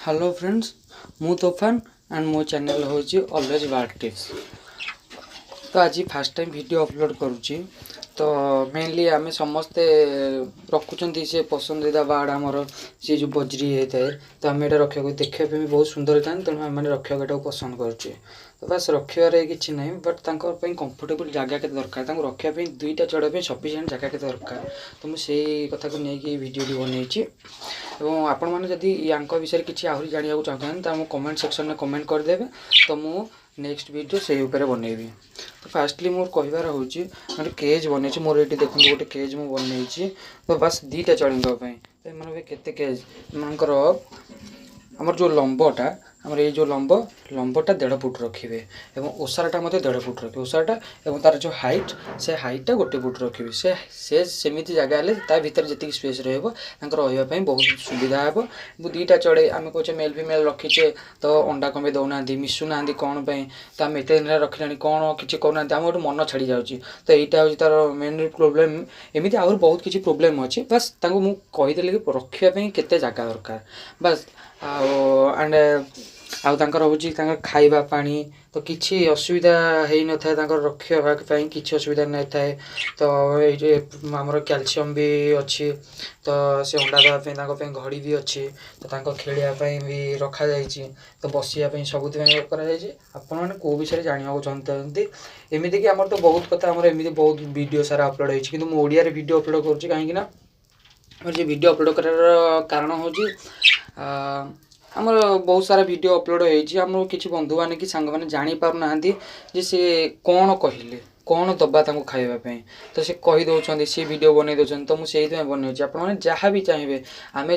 Hello friends मु तोफान and मो channel होची ऑलवेज बार्ड टिप्स। तो आज फास्ट टाइम वीडियो अपलोड करुच्ची। तो मेनली आम समस्ते रखुंट से पसंदीदा बार्ड आमर सी जो बजरी होता है। तो आम ये रखा देखा भी बहुत सुंदर था तेणु आम रखा पसंद करुचे। तो बस रखार कि ना बट कंफर्टेबल जगह के दरकार रखापी दुईटा चढ़ाई सफिसीयंट जगह के दरकार। तो मुझे कथा को लेकिन वीडियो बनई और आपण मैंने जदि या विषय किसी आहरी जाना चाहते तो आम कमेंट सेक्शन में कमेंट करदे। तो मु नेक्स्ट वीडियो से ऊपर बनइबी। तो फास्टली मोर कहबार हूँ गोटे केज बन मोर ये देखो गोटे केज मुझे बनई। तो बस दीटा चढ़ीपाई तो ये केते केज एमर आमर जो लंबटा आमर ये जो लंबटा 1.5 फुट रखिए और ओसाराटा 1.5 फुट रखिए ओसाराटा और तार जो हाइट से हाइटा 1 फुट रखिए से सेमती जगह हेल्ले भितर जी स्पेस रही बहुत सुविधा हे। दुईटा चढ़े आम कहे मेल फिमेल रखीचे तो अंडा कमे दौना मिशुना कौन पे तो आम एत दिन रखिला कौन किसी कहना आम गोटे मन छाड़ी जाऊँगी। तो यहाँ हूँ तार मेन प्रोब्लेम एमती आहुरी बहुत किसी प्रोब्लेम अच्छी बस मुझे कहीदेली कि रखापी केते जगह दरकार बस एंड आउर खाइबा पानी तो किसी असुविधा हो न था रखापी किसी असुविधा न था। तो ये आमर कैल्शियम भी अच्छी तो से अंडा देवाई घड़ी भी अच्छी तो खेलवाई भी रखा जाइए। तो बसापी सबुथ आपण मैंने कौ विषय जानवा चाहते एमती कि आमर तो बहुत कथा आमर एमती बहुत वीडियो सारा अपलोड होती कि मुझे ओडिया वीडियो अपलोड करुँच कहीं वीडियो अपलोड करार कारण हूँ आमर बहुत सारा वीडियो अपलोड होमर किसी बंधु मैंने कि सांग मैंने जापार ना सी कौन कहले कौन दबा खावाई तो सी कहीदे सी वीडियो बनई दौरान। तो मुझे बनई आपने जहाँ भी चाहिए आम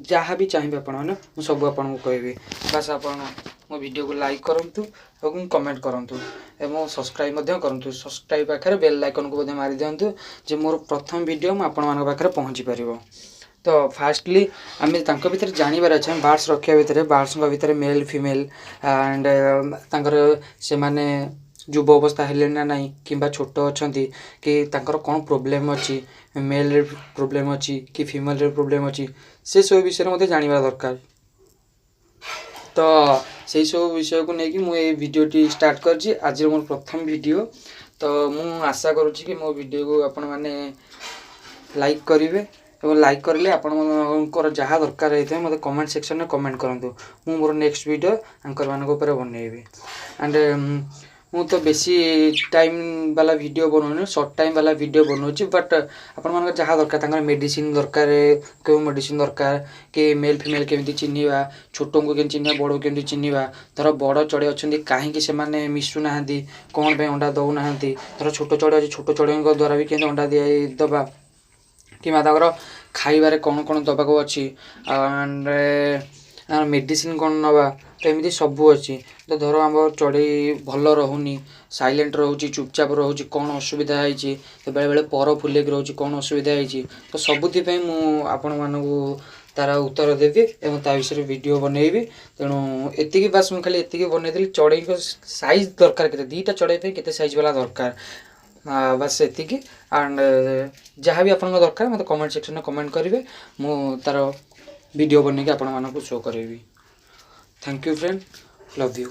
जहाँ भी चाहिए आपने सब आपको कहबी बस आप मो वीडियो को लाइक करूँ और कमेंट करूँ और सब्सक्राइब करूँ। सब्सक्राइब पाखे बेल आइकन को मारी दिंतु जे मोर प्रथम वीडियो पाखे पहुँची पार। तो फास्टली आम भर जानवर अच्छे बार्ड्स रखा भितर बार्ड्स भितर मेल फिमेल एंड से माने युव अवस्था हेले ना नहीं कि छोट अच्छा कि कौन प्रोब्लेम अच्छी मेल प्रोब्लेम अच्छी कि फीमेल प्रोब्लेम अच्छी से सब विषय मत जानवा दरकार। तो से सब विषय को लेकिन मुझे वीडियो स्टार्ट कर आज मोर प्रथम वीडियो। तो मु आशा करुँच कि मो वीडियो को आपण मैंने लाइक करेंगे और लाइक करें आपंकर जहाँ दरकार होता है मतलब कमेंट सेक्शन में कमेंट करूँ मु मोर नेक्स्ट वीडियो आंकर मान बनइबी। एंड मु तो बेसी टाइम वाला वीडियो बनाऊँ सर्ट टाइम वाला वीडियो बनाऊँ बट आपण जहाँ दरकार मेडिसिन दरकार क्यों मेडिसिन दरकार कि मेल फिमेल केमी चिन्हवा छोट को केमी चिन्हवा बड़ केमी चिन्हवा धर बड़ चढ़ई अच्छा कहीं से मिशुना कौन पे अंडा दौना धर छोट चढ़ई अच्छे छोट चढ़ई द्वारा भी केमी अंडा दबा कि खाइबार कौन कौन दबाक अच्छी एंड मेडिसिन कौन नवा तो एमती सबू अच्छी। तो धर आम चढ़ई भल रोनी साइलेंट रोचे चुपचाप रोचे कौन असुविधा होती तो बेले बेले पर फुलेक रोचे कौन असुविधा होती तो सबुथि आपण मानू तार उत्तर देवी और ता विषय वीडियो बनइबी। तेणु एति बस मुझे खाली एति बनईदी चढ़ई साइज दरकार के दीटा चढ़ई के साइज वाला दरकार बस एति एंड जहाँ भी आपको दरकार मत कमेंट सेक्शन में कमेंट करेंगे मु तार वीडियो बनई आपण मानक शो करेबी। Thank you friend love you.